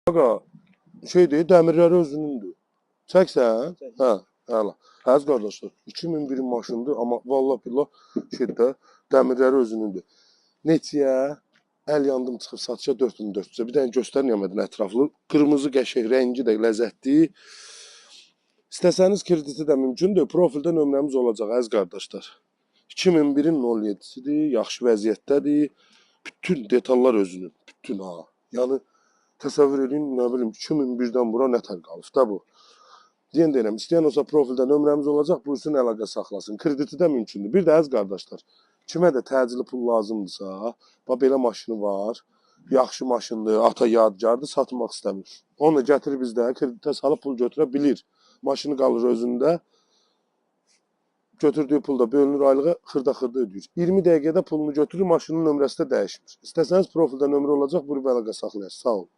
Qaqa, şeydir, dəmirləri özünündür. Çəksən? Hə, hələ. Əziz qardaşlar, 2001-in maşınıdır, amma vallahi billah şeydə dəmirləri özünündür. Neçəyə? Əl yandım çıxıb satışa 4400-ə. Bir dənə göstərin yəmədin ətraflı. Qırmızı qəşəng, rəngi də ləzzətli. İstəsəniz krediti də mümkündür. Profildə nömrəmiz olacaq əziz qardaşlar. 2001-in 07-sidir, yaxşı vəziyyətdədir. Bütün detallar özünün, bütün ha. Yəni təsəvvür edin, nə bilim 2001-dən bura nə tər qalıb da bu. Deyən deyirəm, istəyən olsa profildə nömrəmiz olacaq, buyursun əlaqə saxlasın. Krediti də mümkündür. Bir də əziz qardaşlar, kimə də təcili pul lazımdırsa, belə maşını var, yaxşı maşındır, ata yadgardır, satmaq istəmir. Onu da gətirib bizdə kreditə salıb pul götürə bilir. Maşını qalır özündə, götürdüyü pulda bölünür aylığa, xırda-xırda ödəyir. 20 dəqiqədə pulunu götürür, maşının nömrəsi də dəyişmir. İstəsəniz profildə nömrə olacaq, buyurub əlaqə saxlayasınız. Sağ olun.